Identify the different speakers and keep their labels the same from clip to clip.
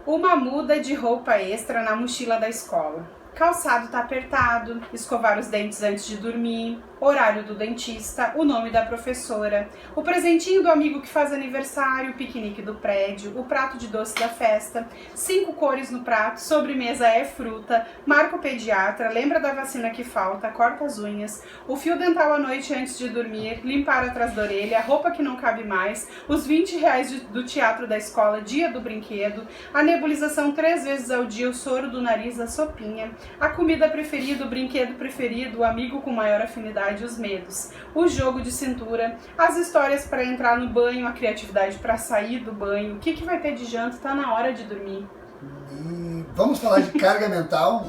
Speaker 1: Uma muda de roupa extra na mochila da escola. Calçado tá apertado, escovar os dentes antes de dormir, horário do dentista, o nome da professora, o presentinho do amigo que faz aniversário, o piquenique do prédio, o prato de doce da festa, 5 cores no prato, sobremesa é fruta, marca o pediatra, lembra da vacina que falta, corta as unhas, o fio dental à noite antes de dormir, limpar atrás da orelha, a roupa que não cabe mais, os R$20 do teatro da escola, dia do brinquedo, a nebulização 3 vezes ao dia, o soro do nariz, a sopinha, a comida preferida, o brinquedo preferido, o amigo com maior afinidade, os medos, o jogo de cintura, as histórias para entrar no banho, a criatividade para sair do banho, o que vai ter de janta, tá na hora de dormir.
Speaker 2: Vamos falar de carga mental?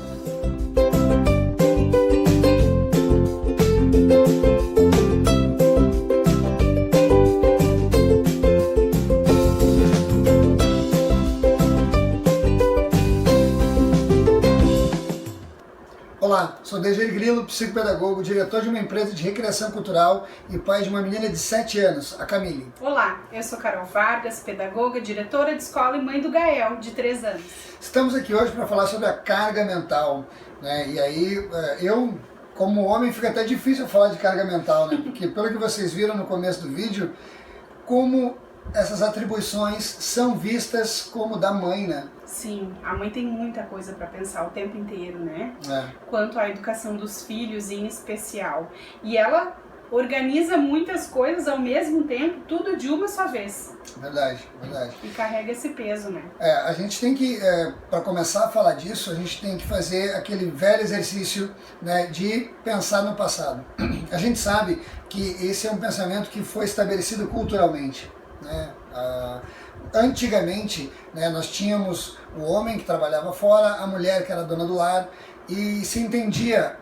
Speaker 2: Olá, sou Dejair Grilo, psicopedagogo, diretor de uma empresa de recreação cultural e pai de uma menina de 7 anos, a Camille.
Speaker 1: Olá, eu sou Carol Vargas, pedagoga, diretora de escola e mãe do Gael, de 3 anos.
Speaker 2: Estamos aqui hoje para falar sobre a carga mental, né? E aí, eu, como homem, fica até difícil falar de carga mental, né? Porque pelo que vocês viram no começo do vídeo, como essas atribuições são vistas como da mãe, né?
Speaker 1: Sim, a mãe tem muita coisa para pensar o tempo inteiro, né? Quanto à educação dos filhos em especial. E ela organiza muitas coisas ao mesmo tempo, tudo de uma só vez.
Speaker 2: Verdade, verdade.
Speaker 1: E carrega esse peso, né?
Speaker 2: A gente tem que, para começar a falar disso, a gente tem que fazer aquele velho exercício, né, de pensar no passado. A gente sabe que esse é um pensamento que foi estabelecido culturalmente, né? Antigamente, né, nós tínhamos o homem que trabalhava fora, a mulher que era dona do lar, e se entendia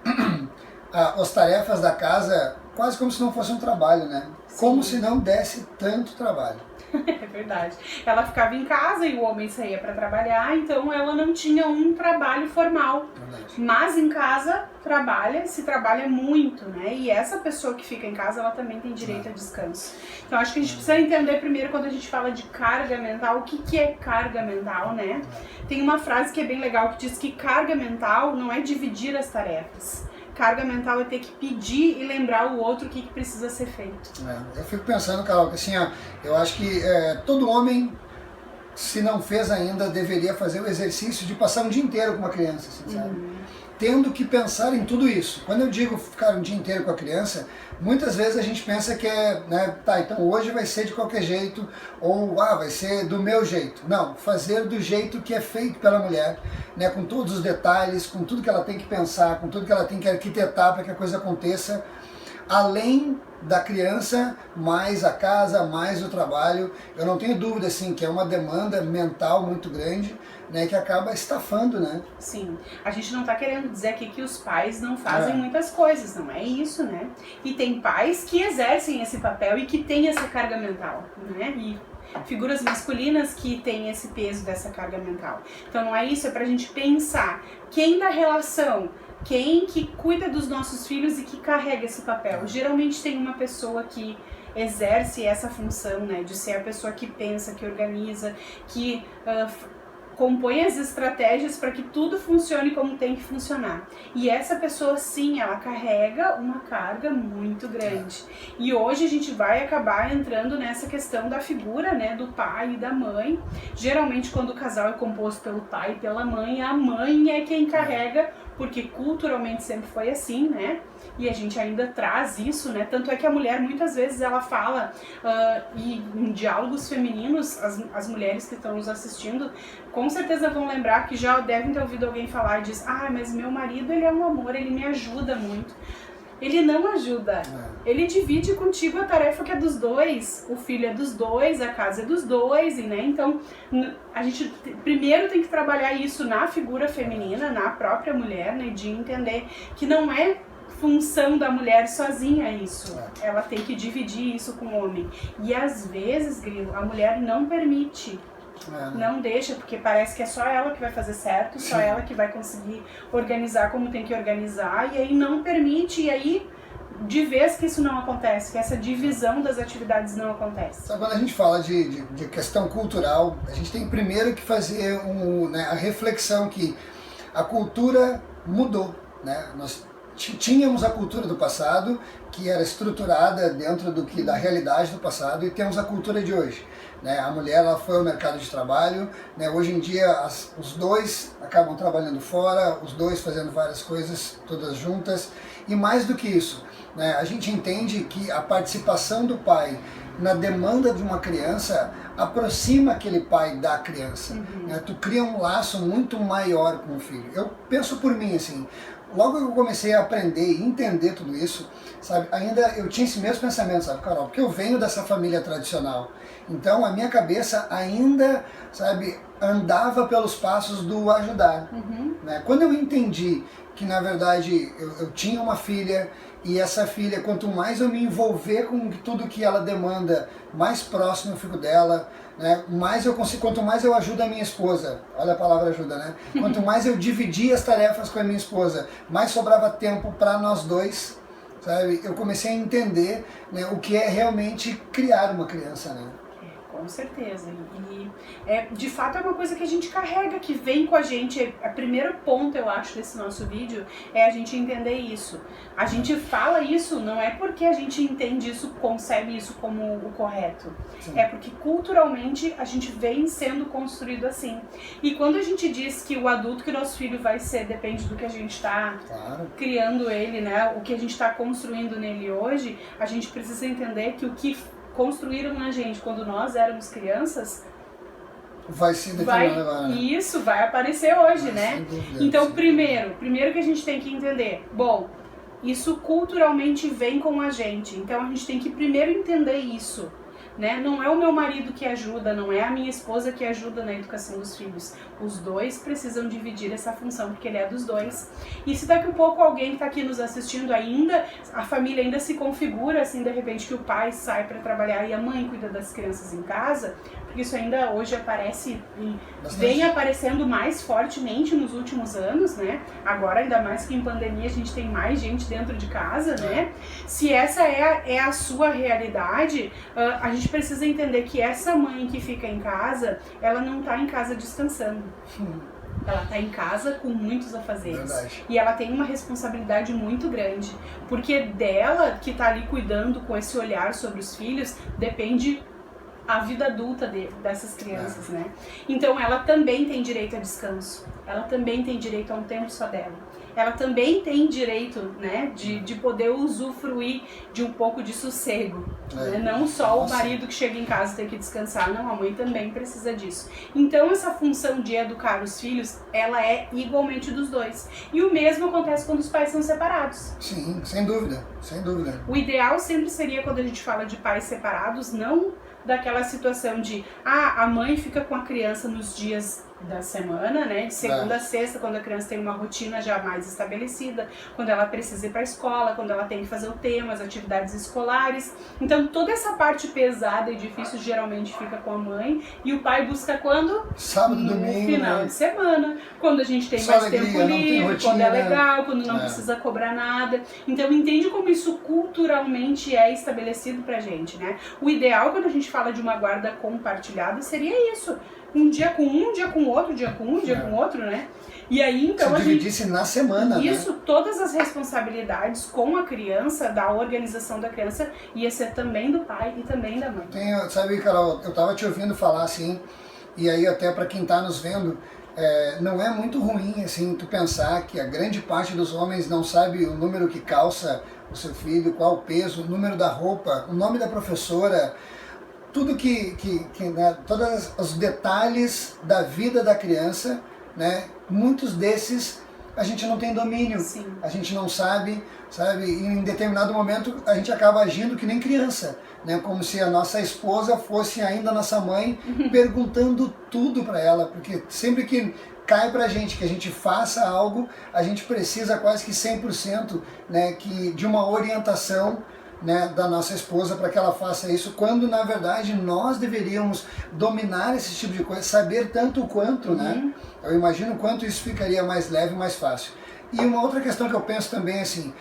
Speaker 2: as tarefas da casa quase como se não fosse um trabalho, né? Sim. Como se não desse tanto trabalho.
Speaker 1: É verdade. Ela ficava em casa e o homem saía para trabalhar, então ela não tinha um trabalho formal.
Speaker 2: Verdade.
Speaker 1: Mas em casa se trabalha muito, né? E essa pessoa que fica em casa, ela também tem direito a descanso. Então acho que a gente precisa entender primeiro, quando a gente fala de carga mental, o que é carga mental, né? Tem uma frase que é bem legal que diz que carga mental não é dividir as tarefas. Carga mental é ter que pedir e lembrar o outro o que precisa ser feito.
Speaker 2: Eu fico pensando, Carol, que assim, eu acho que todo homem, se não fez ainda, deveria fazer o exercício de passar um dia inteiro com uma criança, assim, sabe? Tendo que pensar em tudo isso. Quando eu digo ficar um dia inteiro com a criança, muitas vezes a gente pensa que então hoje vai ser de qualquer jeito, ou vai ser do meu jeito. Não, fazer do jeito que é feito pela mulher, né, com todos os detalhes, com tudo que ela tem que pensar, com tudo que ela tem que arquitetar para que a coisa aconteça, além da criança, mais a casa, mais o trabalho. Eu não tenho dúvida, assim, que é uma demanda mental muito grande, né, que acaba estafando, né?
Speaker 1: Sim, a gente não tá querendo dizer aqui que os pais não fazem muitas coisas, não é isso, né? E tem pais que exercem esse papel e que têm essa carga mental, né? E figuras masculinas que têm esse peso dessa carga mental. Então não é isso, é pra gente pensar quem da relação, quem que cuida dos nossos filhos e que carrega esse papel. Geralmente tem uma pessoa que exerce essa função, né, de ser a pessoa que pensa, que organiza, que compõe as estratégias para que tudo funcione como tem que funcionar. E essa pessoa, sim, ela carrega uma carga muito grande. E hoje a gente vai acabar entrando nessa questão da figura, né, do pai e da mãe. Geralmente, quando o casal é composto pelo pai e pela mãe, a mãe é quem carrega, porque culturalmente sempre foi assim, né? E a gente ainda traz isso, né? Tanto é que a mulher, muitas vezes, ela fala, e em diálogos femininos, as mulheres que estão nos assistindo, com certeza vão lembrar que já devem ter ouvido alguém falar e diz: mas meu marido, ele é um amor, ele me ajuda muito. Ele não ajuda, ele divide contigo a tarefa que é dos dois, o filho é dos dois, a casa é dos dois, né? Então a gente primeiro tem que trabalhar isso na figura feminina, na própria mulher, né? De entender que não é função da mulher sozinha isso, ela tem que dividir isso com o homem. E às vezes, Grilo, a mulher não permite. Não deixa, porque parece que é só ela que vai fazer certo, só ela que vai conseguir organizar como tem que organizar, e aí não permite, e aí de vez que isso não acontece, que essa divisão das atividades não acontece.
Speaker 2: Sabe, quando a gente fala de questão cultural, a gente tem primeiro que fazer a reflexão que a cultura mudou, né? Nós tínhamos a cultura do passado, que era estruturada dentro da realidade do passado, e temos a cultura de hoje. Né? A mulher, ela foi ao mercado de trabalho, né? Hoje em dia os dois acabam trabalhando fora, os dois fazendo várias coisas todas juntas, e mais do que isso, né? A gente entende que a participação do pai na demanda de uma criança aproxima aquele pai da criança. Né? Tu cria um laço muito maior com o filho. Eu penso por mim assim, logo que eu comecei a aprender e entender tudo isso, sabe, ainda eu tinha esse mesmo pensamento, sabe, Carol, porque eu venho dessa família tradicional. Então a minha cabeça ainda, sabe, andava pelos passos do ajudar. Né? Quando eu entendi que na verdade eu tinha uma filha, e essa filha, quanto mais eu me envolver com tudo que ela demanda, mais próximo eu fico dela, né? Mais eu consigo, quanto mais eu ajudo a minha esposa, olha a palavra ajuda, né? Quanto mais eu dividia as tarefas com a minha esposa, mais sobrava tempo para nós dois, sabe? Eu comecei a entender, né, o que é realmente criar uma criança, né?
Speaker 1: Com certeza. E de fato é uma coisa que a gente carrega, que vem com a gente. O primeiro ponto, eu acho, desse nosso vídeo é a gente entender isso. A gente fala isso não é porque a gente entende isso, concebe isso como o correto. Sim. É porque culturalmente a gente vem sendo construído assim. E quando a gente diz que o adulto que nosso filho vai ser depende do que a gente está criando ele, né? O que a gente está construindo nele hoje, a gente precisa entender que o que construíram na gente quando nós éramos crianças
Speaker 2: vai ser determinado agora, né?
Speaker 1: Isso vai aparecer hoje, né? Então, primeiro que a gente tem que entender, bom, isso culturalmente vem com a gente, então a gente tem que primeiro entender isso, né? Não é o meu marido que ajuda, não é a minha esposa que ajuda na educação dos filhos. Os dois precisam dividir essa função, porque ele é dos dois. E se daqui a pouco alguém que está aqui nos assistindo ainda, a família ainda se configura assim, de repente, que o pai sai para trabalhar e a mãe cuida das crianças em casa, porque isso ainda hoje aparece e vem aparecendo mais fortemente nos últimos anos, né? Agora, ainda mais que em pandemia, a gente tem mais gente dentro de casa, né? Se essa é a sua realidade, a gente precisa entender que essa mãe que fica em casa, ela não está em casa descansando. Ela está em casa com muitos afazeres. Verdade. E ela tem uma responsabilidade muito grande. Porque dela, que está ali cuidando com esse olhar sobre os filhos, depende a vida adulta dessas crianças, né? Então ela também tem direito a descanso. Ela também tem direito a um tempo só dela. Ela também tem direito, né, de poder usufruir de um pouco de sossego. Né? Não só o marido que chega em casa tem que descansar, não, a mãe também precisa disso. Então essa função de educar os filhos, ela é igualmente dos dois. E o mesmo acontece quando os pais são separados.
Speaker 2: Sim, sem dúvida, sem dúvida.
Speaker 1: O ideal sempre seria, quando a gente fala de pais separados, não daquela situação de a mãe fica com a criança nos dias da semana, né, de segunda a sexta, quando a criança tem uma rotina já mais estabelecida, quando ela precisa ir para a escola, quando ela tem que fazer o tema, as atividades escolares. Então toda essa parte pesada e difícil geralmente fica com a mãe, e o pai busca quando?
Speaker 2: Sábado, domingo,
Speaker 1: no final, né, de semana, quando a gente tem
Speaker 2: só
Speaker 1: mais
Speaker 2: alegria,
Speaker 1: tempo livre,
Speaker 2: rotina,
Speaker 1: quando é legal, quando não precisa cobrar nada. Então entende como isso culturalmente é estabelecido pra gente, né? O ideal quando a gente fala de uma guarda compartilhada seria isso. Um dia com um dia com outro, um dia com um, dia com outro, né? E aí, então,
Speaker 2: se dividisse na semana,
Speaker 1: isso,
Speaker 2: né?
Speaker 1: Todas as responsabilidades com a criança, da organização da criança, ia ser também do pai e também da mãe.
Speaker 2: Sabe, Carol, eu tava te ouvindo falar assim, e aí até para quem tá nos vendo, não é muito ruim, assim, tu pensar que a grande parte dos homens não sabe o número que calça o seu filho, qual o peso, o número da roupa, o nome da professora, tudo né, todos os detalhes da vida da criança, né, muitos desses a gente não tem domínio. Sim. A gente não sabe, e em determinado momento a gente acaba agindo que nem criança, né, como se a nossa esposa fosse ainda nossa mãe, perguntando tudo para ela, porque sempre que cai pra gente que a gente faça algo, a gente precisa quase que 100%, né, de uma orientação, né, da nossa esposa para que ela faça isso, quando na verdade nós deveríamos dominar esse tipo de coisa, saber tanto quanto, né? Eu imagino quanto isso ficaria mais leve e mais fácil. E uma outra questão que eu penso também, assim,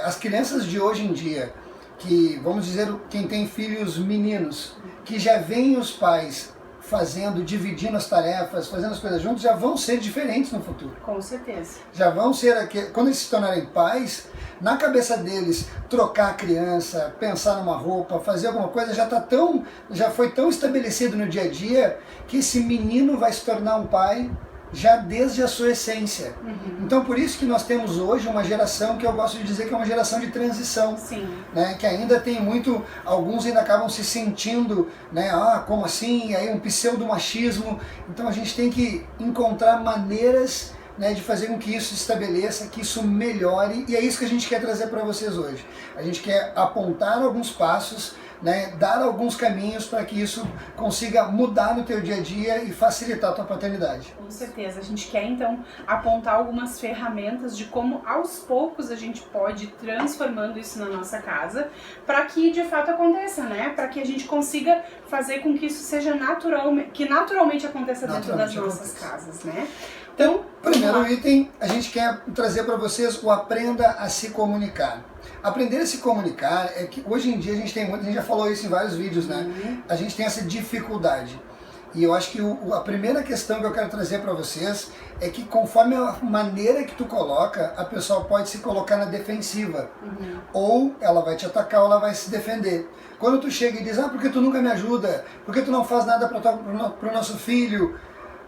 Speaker 2: as crianças de hoje em dia, que, vamos dizer, quem tem filhos meninos, que já veem os pais fazendo, dividindo as tarefas, fazendo as coisas juntos, já vão ser diferentes no futuro.
Speaker 1: Com certeza.
Speaker 2: Já vão ser, quando eles se tornarem pais, na cabeça deles, trocar a criança, pensar numa roupa, fazer alguma coisa, já foi tão estabelecido no dia a dia, que esse menino vai se tornar um pai já desde a sua essência. Então por isso que nós temos hoje uma geração que eu gosto de dizer que é uma geração de transição.
Speaker 1: Sim.
Speaker 2: Né, que ainda tem muito, alguns ainda acabam se sentindo, né, como assim, e aí um pseudo-machismo. Então a gente tem que encontrar maneiras, né, de fazer com que isso se estabeleça, que isso melhore, e é isso que a gente quer trazer para vocês hoje. A gente quer apontar alguns passos, né, dar alguns caminhos para que isso consiga mudar no teu dia a dia e facilitar a tua paternidade.
Speaker 1: Com certeza. A gente quer então apontar algumas ferramentas de como aos poucos a gente pode ir transformando isso na nossa casa para que de fato aconteça, né? Para que a gente consiga fazer com que isso seja naturalmente aconteça dentro das nossas casas, né? Então,
Speaker 2: primeiro item, a gente quer trazer para vocês o aprenda a se comunicar. Aprender a se comunicar é que hoje em dia a gente já falou isso em vários vídeos, né? A gente tem essa dificuldade. E eu acho que a primeira questão que eu quero trazer para vocês é que conforme a maneira que tu coloca, a pessoa pode se colocar na defensiva. Ou ela vai te atacar ou ela vai se defender. Quando tu chega e diz, por que tu nunca me ajuda? Por que tu não faz nada para o nosso filho?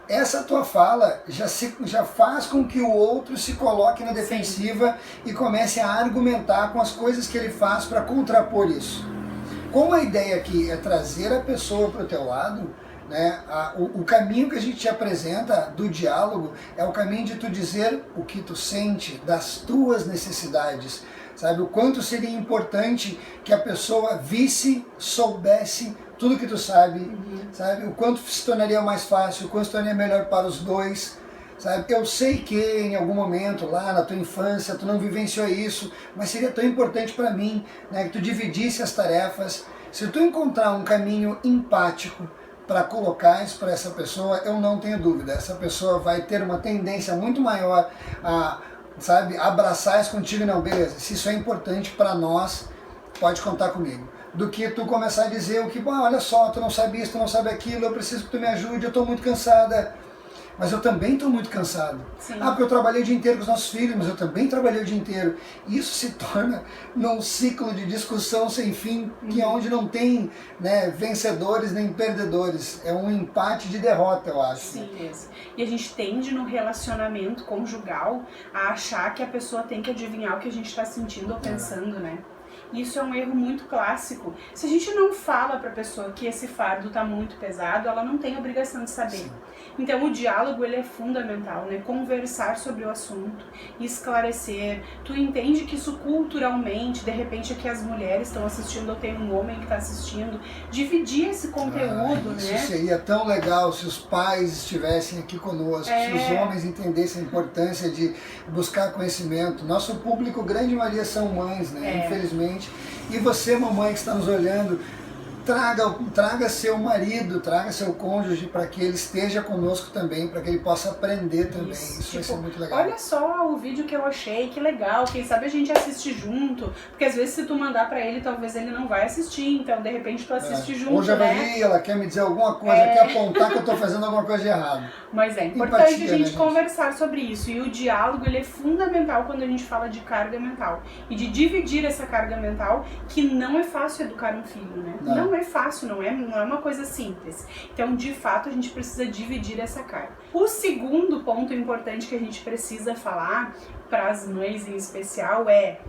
Speaker 2: Essa tua fala já faz com que o outro se coloque na defensiva. Sim. E comece a argumentar com as coisas que ele faz para contrapor isso. Como a ideia aqui é trazer a pessoa para o teu lado, né, o caminho que a gente te apresenta do diálogo é o caminho de tu dizer o que tu sente, das tuas necessidades. Sabe, o quanto seria importante que a pessoa visse, soubesse tudo que tu sabe, sabe, o quanto se tornaria mais fácil, o quanto se tornaria melhor para os dois, sabe. Eu sei que em algum momento lá na tua infância tu não vivenciou isso, mas seria tão importante para mim, né, que tu dividisse as tarefas. Se tu encontrar um caminho empático para colocar isso para essa pessoa, eu não tenho dúvida, essa pessoa vai ter uma tendência muito maior a, sabe, abraçar isso contigo. Não, beleza, se isso é importante para nós, pode contar comigo. Do que tu começar a dizer o que, olha só, tu não sabe isso, tu não sabe aquilo, eu preciso que tu me ajude, eu estou muito cansada. Mas eu também estou muito cansado.
Speaker 1: Sim.
Speaker 2: Porque eu trabalhei o dia inteiro com os nossos filhos, mas eu também trabalhei o dia inteiro. Isso se torna num ciclo de discussão sem fim, que é onde não tem, né, vencedores nem perdedores. É um empate de derrota, eu acho.
Speaker 1: Sim, mesmo. E a gente tende no relacionamento conjugal a achar que a pessoa tem que adivinhar o que a gente está sentindo ou pensando, né? Isso é um erro muito clássico. Se a gente não fala para a pessoa que esse fardo está muito pesado, ela não tem obrigação de saber. Sim. Então o diálogo ele é fundamental, né? Conversar sobre o assunto, esclarecer. Tu entende que isso culturalmente, de repente aqui as mulheres estão assistindo ou tem um homem que está assistindo, dividir esse conteúdo,
Speaker 2: isso,
Speaker 1: né?
Speaker 2: Isso seria tão legal se os pais estivessem aqui conosco, se os homens entendessem a importância de buscar conhecimento. Nosso público, grande maioria, são mães, né? Infelizmente. E você, mamãe que está nos olhando, traga seu marido, traga seu cônjuge para que ele esteja conosco também, para que ele possa aprender também. Isso vai ser muito legal.
Speaker 1: Olha só o vídeo que eu achei, que legal, quem sabe a gente assiste junto, porque às vezes se tu mandar para ele, talvez ele não vai assistir, então de repente tu assiste junto,
Speaker 2: ou já vai
Speaker 1: né?
Speaker 2: ela quer me dizer alguma coisa, quer apontar que eu estou fazendo alguma coisa de errado.
Speaker 1: Mas é importante a gente conversar sobre isso, e o diálogo ele é fundamental quando a gente fala de carga mental, e de dividir essa carga mental, que não é fácil educar um filho, né? Não é fácil, não é uma coisa simples. Então, de fato, a gente precisa dividir essa carga. O segundo ponto importante que a gente precisa falar para as mães em especial é: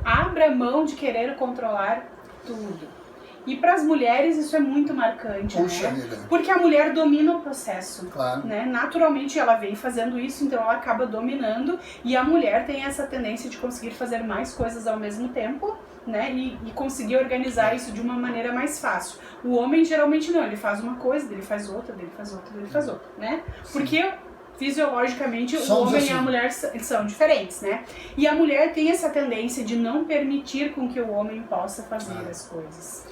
Speaker 1: abra mão de querer controlar tudo. E para as mulheres isso é muito marcante,
Speaker 2: Puxa,
Speaker 1: né?
Speaker 2: vida.
Speaker 1: Porque a mulher domina o processo,
Speaker 2: claro,
Speaker 1: né? Naturalmente ela vem fazendo isso, então ela acaba dominando, e a mulher tem essa tendência de conseguir fazer mais coisas ao mesmo tempo, né? E conseguir organizar isso de uma maneira mais fácil. O homem geralmente não, ele faz uma coisa, ele faz outra, ele faz outra, ele faz outra, né? Porque fisiologicamente o homem e a mulher são diferentes, né? E a mulher tem essa tendência de não permitir com que o homem possa fazer as coisas.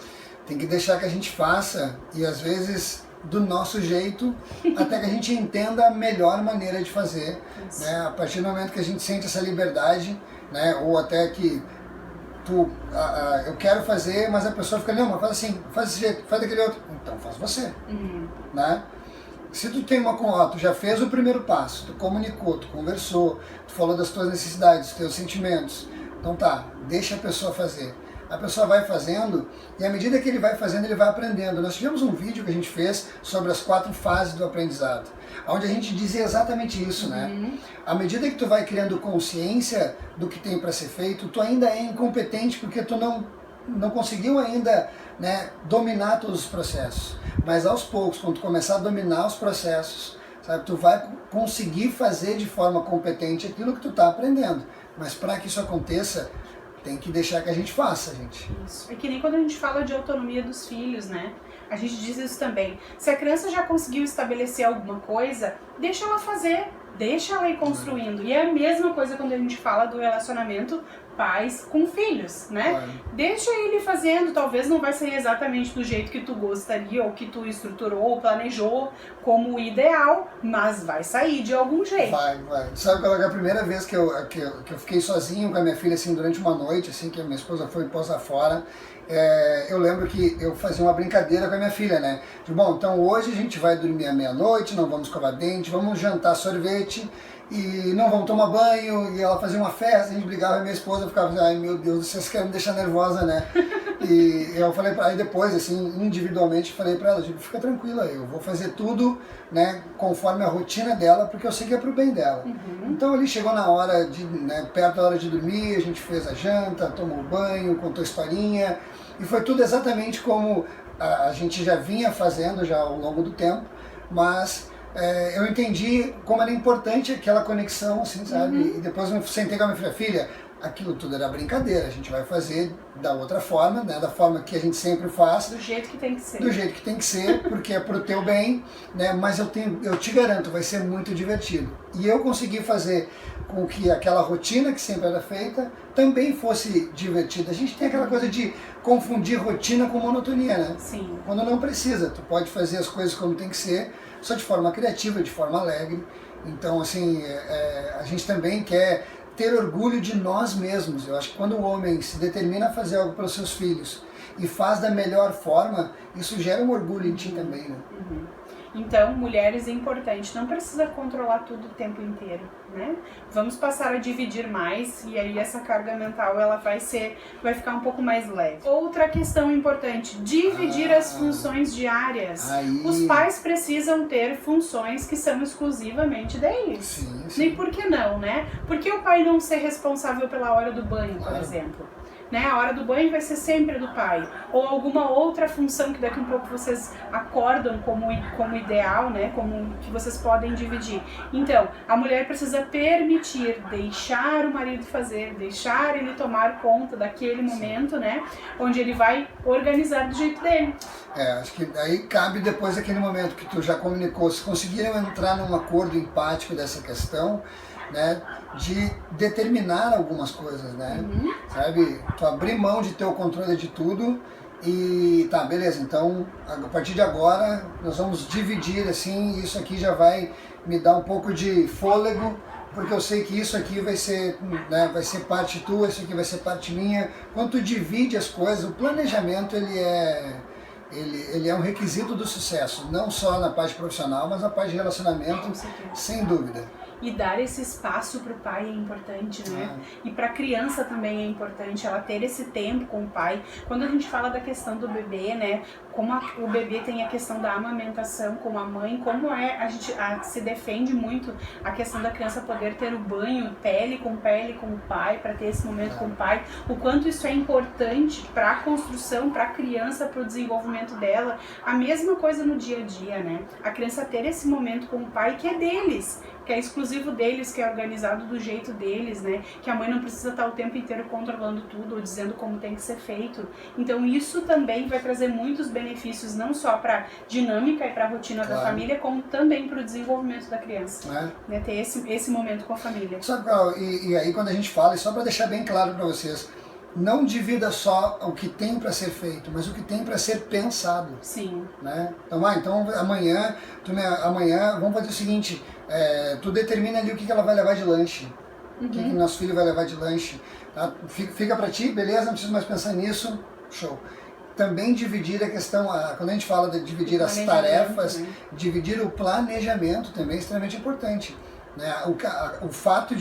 Speaker 2: Tem que deixar que a gente faça, e às vezes do nosso jeito até que a gente entenda a melhor maneira de fazer, né? A partir do momento que a gente sente essa liberdade, né? Ou até que eu quero fazer, mas a pessoa fica, não, mas faz assim, faz desse jeito, faz daquele outro, então faz você, né? Se tu tem tu já fez o primeiro passo, tu comunicou, tu conversou, tu falou das tuas necessidades, dos teus sentimentos, então tá, deixa a pessoa fazer. A pessoa vai fazendo e à medida que ele vai fazendo, ele vai aprendendo. Nós tivemos um vídeo que a gente fez sobre as 4 fases do aprendizado, onde a gente dizia exatamente isso, né? À medida que tu vai criando consciência do que tem para ser feito, tu ainda é incompetente porque tu não conseguiu ainda, né, dominar todos os processos. Mas aos poucos, quando tu começar a dominar os processos, sabe, tu vai conseguir fazer de forma competente aquilo que tu está aprendendo. Mas para que isso aconteça, tem que deixar que a gente faça, gente.
Speaker 1: Isso. É que nem quando a gente fala de autonomia dos filhos, né? A gente diz isso também. Se a criança já conseguiu estabelecer alguma coisa, deixa ela fazer, deixa ela ir construindo. E é a mesma coisa quando a gente fala do relacionamento pais com filhos, né?
Speaker 2: Claro.
Speaker 1: Deixa ele fazendo, talvez não vai ser exatamente do jeito que tu gostaria, ou que tu estruturou, ou planejou como ideal, mas vai sair de algum jeito.
Speaker 2: Vai. Sabe qual é a primeira vez que eu fiquei sozinho com a minha filha, assim, durante uma noite, assim, que a minha esposa foi pousar fora, eu lembro que eu fazia uma brincadeira com a minha filha, né? De, bom, então hoje a gente vai dormir à meia-noite, não vamos escovar dente, vamos jantar sorvete, e não vamos tomar banho, e ela fazia uma festa, a gente brigava, e minha esposa ficava assim, ai meu Deus, vocês querem me deixar nervosa, né? E eu falei pra ela, depois, assim, individualmente, falei pra ela, tipo, fica tranquila, eu vou fazer tudo, né, conforme a rotina dela, porque eu sei que é pro bem dela. Então ali chegou na hora de, né, perto da hora de dormir, a gente fez a janta, tomou banho, contou historinha, e foi tudo exatamente como a gente já vinha fazendo já ao longo do tempo, mas eu entendi como era importante aquela conexão, assim, sabe? E depois eu sentei com a minha filha, aquilo tudo era brincadeira, a gente vai fazer da outra forma, né? Da forma que a gente sempre faz.
Speaker 1: Do jeito que tem que ser.
Speaker 2: Do jeito que tem que ser, porque é pro teu bem, né? Mas eu te garanto, vai ser muito divertido. E eu consegui fazer com que aquela rotina que sempre era feita também fosse divertida. A gente tem aquela coisa de confundir rotina com monotonia, né?
Speaker 1: Sim.
Speaker 2: Quando não precisa, tu pode fazer as coisas como tem que ser, só de forma criativa, de forma alegre. Então, assim, a gente também quer ter orgulho de nós mesmos. Eu acho que quando o homem se determina a fazer algo pelos seus filhos e faz da melhor forma, isso gera um orgulho em ti também, né?
Speaker 1: Então, mulheres, é importante, não precisa controlar tudo o tempo inteiro, né? Vamos passar a dividir mais e aí essa carga mental ela vai ficar um pouco mais leve. Outra questão importante, dividir as funções diárias. Os pais precisam ter funções que são exclusivamente deles.
Speaker 2: Sim.
Speaker 1: E por que não, né? Por que o pai não ser responsável pela hora do banho, por exemplo? Né? A hora do banho vai ser sempre do pai, ou alguma outra função que daqui a um pouco vocês acordam como ideal, né? Como que vocês podem dividir. Então, a mulher precisa permitir, deixar o marido fazer, deixar ele tomar conta daquele momento, né? Onde ele vai organizar do jeito dele.
Speaker 2: Acho que aí cabe depois aquele momento que tu já comunicou, se conseguiram entrar num acordo empático dessa questão, né, de determinar algumas coisas, né, sabe, tu abrir mão de ter o controle de tudo e tá, beleza, então a partir de agora nós vamos dividir assim, isso aqui já vai me dar um pouco de fôlego, porque eu sei que isso aqui vai ser, né, vai ser parte tua, isso aqui vai ser parte minha. Quando tu divide as coisas, o planejamento ele é um requisito do sucesso, não só na parte profissional, mas na parte de relacionamento, sem dúvida.
Speaker 1: E dar esse espaço para o pai é importante, né? E para a criança também é importante ela ter esse tempo com o pai. Quando a gente fala da questão do bebê, né? Como o bebê tem a questão da amamentação com a mãe, como a gente se defende muito a questão da criança poder ter o banho pele com o pai, para ter esse momento com o pai, o quanto isso é importante para a construção, para a criança, para o desenvolvimento dela. A mesma coisa no dia a dia, né? A criança ter esse momento com o pai que é deles, que é exclusivo deles, que é organizado do jeito deles, né? Que a mãe não precisa estar o tempo inteiro controlando tudo ou dizendo como tem que ser feito. Então isso também vai trazer muitos benefícios, não só para a dinâmica e para a rotina da família, como também para o desenvolvimento da criança. Né? Ter esse momento com a família.
Speaker 2: Sabe, Carol, e aí quando a gente fala, e só para deixar bem claro para vocês, não divida só o que tem para ser feito, mas o que tem para ser pensado.
Speaker 1: Sim.
Speaker 2: Né? Então, amanhã, vamos fazer o seguinte, tu determina ali o que ela vai levar de lanche, o que nosso filho vai levar de lanche. Tá? Fica para ti, beleza, não preciso mais pensar nisso, show. Também dividir a questão, quando a gente fala de dividir as tarefas, né? Dividir o planejamento também é extremamente importante. Né?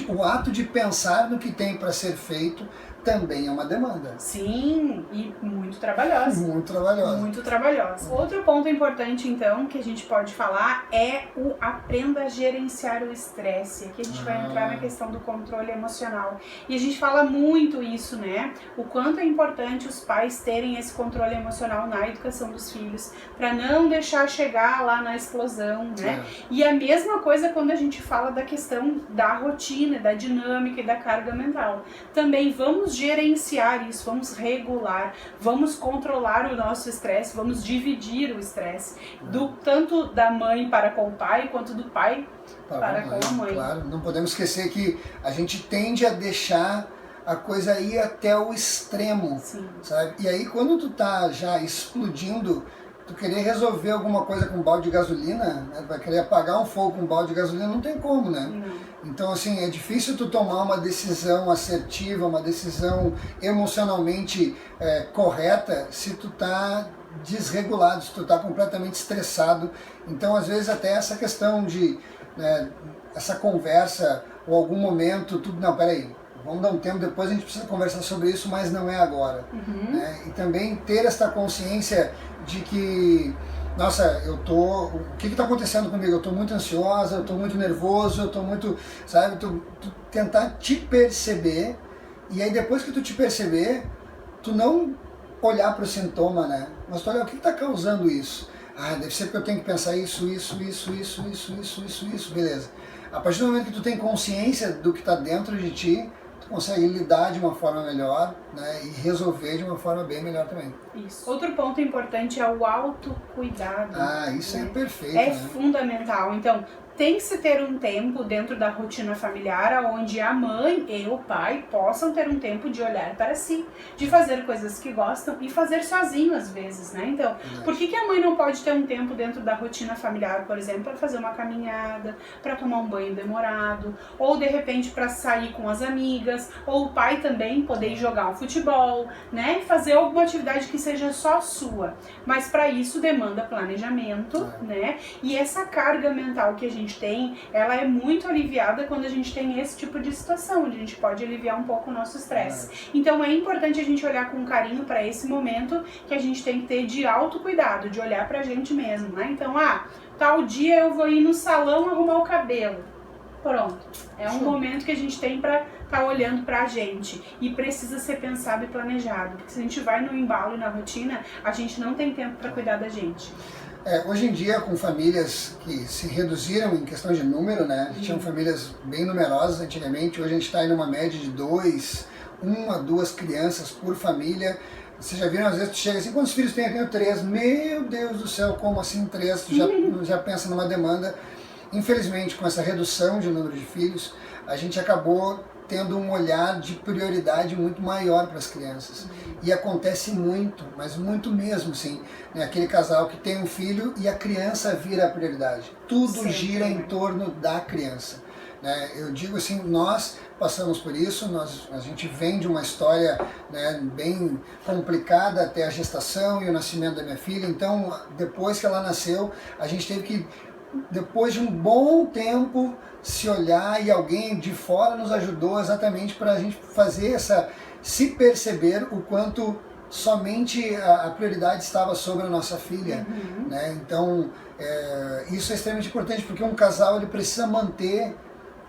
Speaker 2: O ato de pensar no que tem para ser feito também é uma demanda.
Speaker 1: Sim, e muito trabalhosa.
Speaker 2: Muito trabalhosa.
Speaker 1: Muito trabalhosa. Outro ponto importante, então, que a gente pode falar é o aprenda a gerenciar o estresse. Aqui a gente vai entrar na questão do controle emocional. E a gente fala muito isso, né? O quanto é importante os pais terem esse controle emocional na educação dos filhos, para não deixar chegar lá na explosão, né? E a mesma coisa quando a gente fala da questão da rotina, da dinâmica e da carga mental. Também vamos gerenciar isso, vamos regular, vamos controlar o nosso estresse, vamos dividir o estresse, tanto da mãe para com o pai, quanto do pai para com a mãe.
Speaker 2: Claro, não podemos esquecer que a gente tende a deixar a coisa ir até o extremo, sabe? E aí quando tu tá já explodindo, tu querer resolver alguma coisa com um balde de gasolina, né? Vai querer apagar um fogo com um balde de gasolina, não tem como, né?
Speaker 1: Não.
Speaker 2: Então, assim, é difícil tu tomar uma decisão assertiva, uma decisão emocionalmente correta, se tu tá desregulado, se tu tá completamente estressado. Então, às vezes, até essa questão de, essa conversa, ou algum momento, não, peraí, vamos dar um tempo, depois a gente precisa conversar sobre isso, mas não é agora. Né? E também ter essa consciência de que, nossa, o que está acontecendo comigo? Eu estou muito ansiosa, eu estou muito nervoso, eu estou muito, sabe, tu tentar te perceber, e aí depois que tu te perceber, tu não olhar para o sintoma, né? Mas tu olhar o que está causando isso. Deve ser porque eu tenho que pensar isso, beleza. A partir do momento que tu tem consciência do que está dentro de ti, consegue lidar de uma forma melhor, né, e resolver de uma forma bem melhor também.
Speaker 1: Isso. Outro ponto importante é o autocuidado.
Speaker 2: Isso é perfeito.
Speaker 1: É fundamental. Então, tem que se ter um tempo dentro da rotina familiar onde a mãe e o pai possam ter um tempo de olhar para si, de fazer coisas que gostam e fazer sozinho às vezes, né? Então, por que a mãe não pode ter um tempo dentro da rotina familiar, por exemplo, para fazer uma caminhada, para tomar um banho demorado, ou de repente para sair com as amigas, ou o pai também poder jogar um futebol, né? Fazer alguma atividade que seja só sua. Mas para isso demanda planejamento, né? E essa carga mental que a gente tem, ela é muito aliviada quando a gente tem esse tipo de situação, onde a gente pode aliviar um pouco o nosso estresse. Então é importante a gente olhar com carinho para esse momento que a gente tem que ter de autocuidado, de olhar pra gente mesmo, né? Então, tal dia eu vou ir no salão arrumar o cabelo. Pronto. É um momento que a gente tem pra estar olhando pra gente. E precisa ser pensado e planejado. Porque se a gente vai no embalo e na rotina, a gente não tem tempo pra cuidar da gente.
Speaker 2: Hoje em dia, com famílias que se reduziram em questão de número, né? Tinham famílias bem numerosas antigamente, hoje a gente está em uma média de 1 a 2 crianças por família. Vocês já viram, às vezes tu chega assim, quantos filhos tem? Eu tenho 3. Meu Deus do céu, como assim 3? Tu já pensa numa demanda. Infelizmente, com essa redução de número de filhos, a gente acabou tendo um olhar de prioridade muito maior para as crianças. E acontece muito, mas muito mesmo, sim, né? Aquele casal que tem um filho e a criança vira a prioridade. Tudo gira em torno da criança. Né? Eu digo assim, nós passamos por isso, a gente vem de uma história, né, bem complicada até a gestação e o nascimento da minha filha, então depois que ela nasceu, a gente teve que, depois de um bom tempo, se olhar, e alguém de fora nos ajudou exatamente para a gente fazer se perceber o quanto somente a prioridade estava sobre a nossa filha. Né? Então, isso é extremamente importante, porque um casal ele precisa manter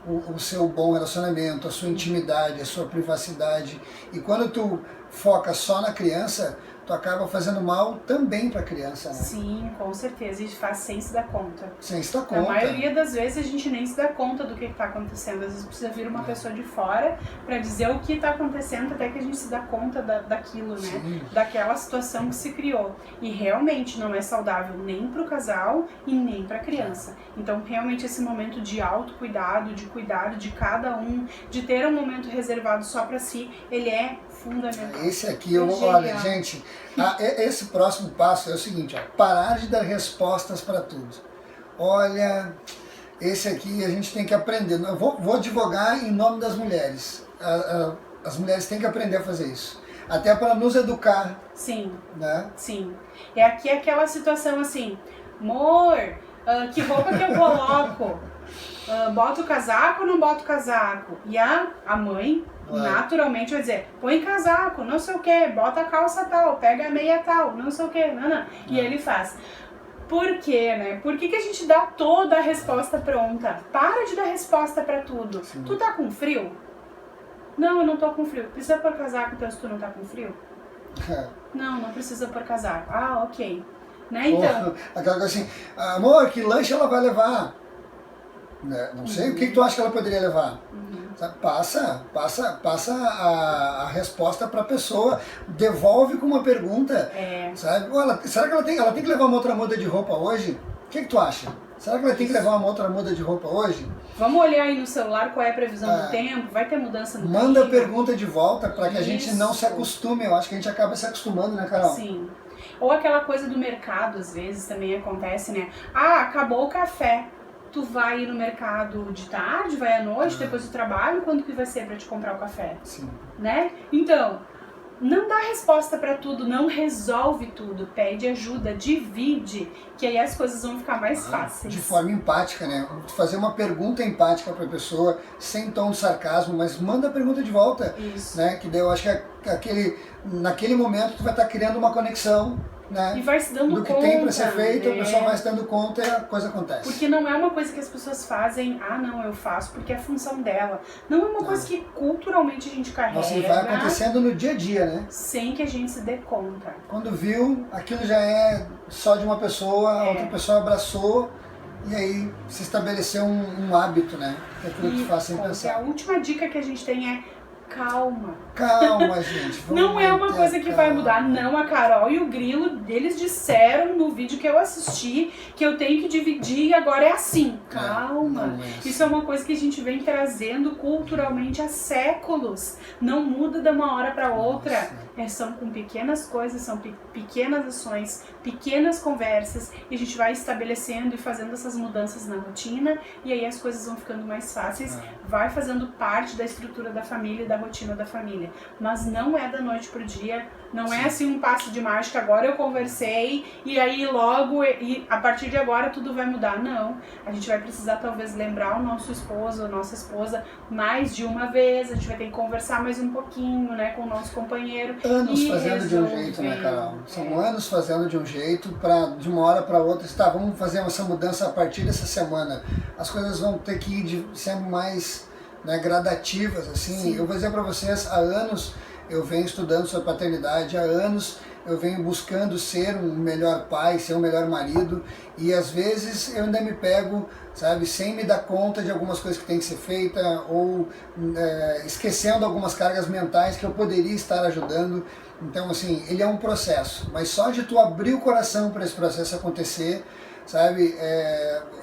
Speaker 2: o seu bom relacionamento, a sua intimidade, a sua privacidade, e quando tu foca só na criança, tu acaba fazendo mal também para a criança, né?
Speaker 1: Sim, com certeza, e faz sem se dar conta.
Speaker 2: Sem se dar conta.
Speaker 1: A maioria das vezes a gente nem se dá conta do que está acontecendo, às vezes precisa vir uma pessoa de fora para dizer o que está acontecendo até que a gente se dá conta daquilo, né?
Speaker 2: Sim.
Speaker 1: Daquela situação que se criou. E realmente não é saudável nem para o casal e nem para a criança. Então realmente esse momento de autocuidado, de cuidado de cada um, de ter um momento reservado só para si, ele é fundamental.
Speaker 2: Esse aqui, olha, gente, esse próximo passo é o seguinte, ó, parar de dar respostas para tudo. Olha, esse aqui a gente tem que aprender. Eu vou advogar em nome das mulheres. As mulheres têm que aprender a fazer isso. Até para nos educar.
Speaker 1: Sim,
Speaker 2: né?
Speaker 1: Sim. E aqui é aquela situação assim, amor, que roupa que eu coloco? Bota o casaco ou não bota o casaco? E a mãe naturalmente vai dizer, põe casaco, não sei o que, bota a calça tal, pega a meia tal, não sei o que, não. E ele faz. Por quê, né? Por que a gente dá toda a resposta pronta? Para de dar resposta pra tudo. Sim. Tu tá com frio? Não, eu não tô com frio. Precisa pôr casaco então se tu não tá com frio? Não precisa pôr casaco. Ah, ok. Né, então...
Speaker 2: Aquela coisa assim, amor, que lanche ela vai levar? Não sei, o que tu acha que ela poderia levar? Passa a resposta para a pessoa, devolve com uma pergunta, sabe? Será que ela tem que levar uma outra muda de roupa hoje? O que tu acha? Será que ela tem que levar uma outra muda de roupa hoje?
Speaker 1: Vamos olhar aí no celular qual é a previsão do tempo, vai ter mudança no tempo?
Speaker 2: Manda a pergunta de volta para que a gente não se acostume, eu acho que a gente acaba se acostumando, né, Carol?
Speaker 1: Sim. Ou aquela coisa do mercado, às vezes, também acontece, né? Acabou o café. Tu vai ir no mercado de tarde, vai à noite, depois do trabalho, quando que vai ser pra te comprar o café?
Speaker 2: Sim.
Speaker 1: Né? Então, não dá resposta pra tudo, não resolve tudo, pede ajuda, divide, que aí as coisas vão ficar mais fáceis.
Speaker 2: De forma empática, né? Fazer uma pergunta empática pra pessoa, sem tom de sarcasmo, mas manda a pergunta de volta.
Speaker 1: Isso.
Speaker 2: Né? Que daí eu acho que naquele momento tu vai estar criando uma conexão, né?
Speaker 1: E vai se dando
Speaker 2: do que
Speaker 1: conta,
Speaker 2: tem para ser feito, a pessoa vai se dando conta e a coisa acontece.
Speaker 1: Porque não é uma coisa que as pessoas fazem, não, eu faço porque é a função dela. Não é uma coisa que culturalmente a gente carrega.
Speaker 2: Nossa, e vai acontecendo no dia a dia, né?
Speaker 1: Sem que a gente se dê conta.
Speaker 2: Quando viu, aquilo já é só de uma pessoa, a outra pessoa abraçou e aí se estabeleceu um hábito, né? Que é aquilo que faz sem pensar.
Speaker 1: A última dica que a gente tem é calma.
Speaker 2: Calma, gente.
Speaker 1: Não é uma coisa que vai mudar. Não, a Carol e o Grilo, eles disseram no vídeo que eu assisti que eu tenho que dividir e agora é assim. Calma. Isso é uma coisa que a gente vem trazendo culturalmente há séculos. Não muda de uma hora para outra. São com pequenas coisas, são pequenas ações, pequenas conversas, e a gente vai estabelecendo e fazendo essas mudanças na rotina, e aí as coisas vão ficando mais fáceis, vai fazendo parte da estrutura da família e da rotina da família. Mas não é da noite pro dia, não é assim um passe de mágica, agora eu conversei, e aí logo, e a partir de agora tudo vai mudar. Não, a gente vai precisar talvez lembrar o nosso esposo, a nossa esposa, mais de uma vez, a gente vai ter que conversar mais um pouquinho, né, com o nosso companheiro.
Speaker 2: Anos fazendo de um jeito, né, Carol? São anos fazendo de um jeito, de uma hora para outra, vamos fazer essa mudança a partir dessa semana. As coisas vão ter que ir sendo mais, né, gradativas, assim. Sim. Eu vou dizer para vocês, há anos eu venho estudando sobre paternidade, há anos eu venho buscando ser um melhor pai, ser um melhor marido, e às vezes eu ainda me pego, sabe, sem me dar conta de algumas coisas que tem que ser feita, ou esquecendo algumas cargas mentais que eu poderia estar ajudando. Então, assim, ele é um processo, mas só de tu abrir o coração para esse processo acontecer, sabe,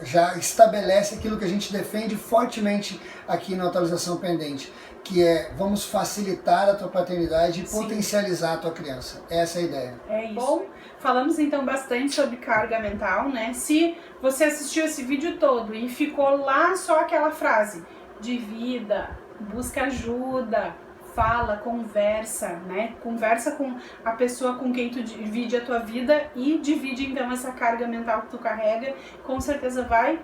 Speaker 2: já estabelece aquilo que a gente defende fortemente aqui na Atualização Pendente, que é, vamos facilitar a tua paternidade e potencializar a tua criança. Essa é a ideia. É isso.
Speaker 1: Bom, falamos então bastante sobre carga mental, né? Se você assistiu esse vídeo todo e ficou lá só aquela frase, divida, busca ajuda, fala, conversa, né? Conversa com a pessoa com quem tu divide a tua vida e divide então essa carga mental que tu carrega, com certeza vai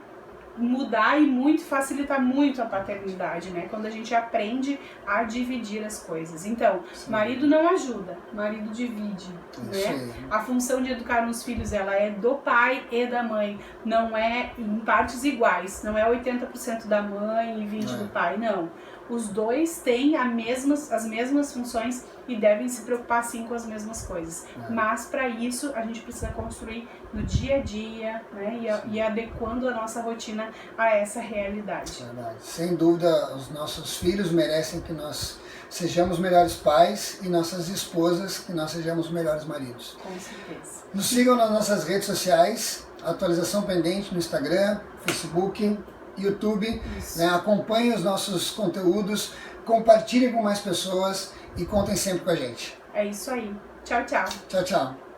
Speaker 1: mudar e muito facilitar muito a paternidade, né? Quando a gente aprende a dividir as coisas. Então, marido não ajuda, marido divide, né? A função de educar uns filhos, ela é do pai e da mãe, não é em partes iguais, não é 80% da mãe e 20% do pai, não. Os dois têm as mesmas funções e devem se preocupar sim com as mesmas coisas. Mas para isso a gente precisa construir no dia a dia, né, e adequando a nossa rotina a essa realidade.
Speaker 2: Verdade. Sem dúvida, os nossos filhos merecem que nós sejamos melhores pais e nossas esposas que nós sejamos melhores maridos.
Speaker 1: Com certeza.
Speaker 2: Nos sigam nas nossas redes sociais, Atualização Pendente no Instagram, Facebook, YouTube, né? Acompanhem os nossos conteúdos, compartilhem com mais pessoas e contem sempre com a gente.
Speaker 1: É isso aí. Tchau, tchau.
Speaker 2: Tchau, tchau.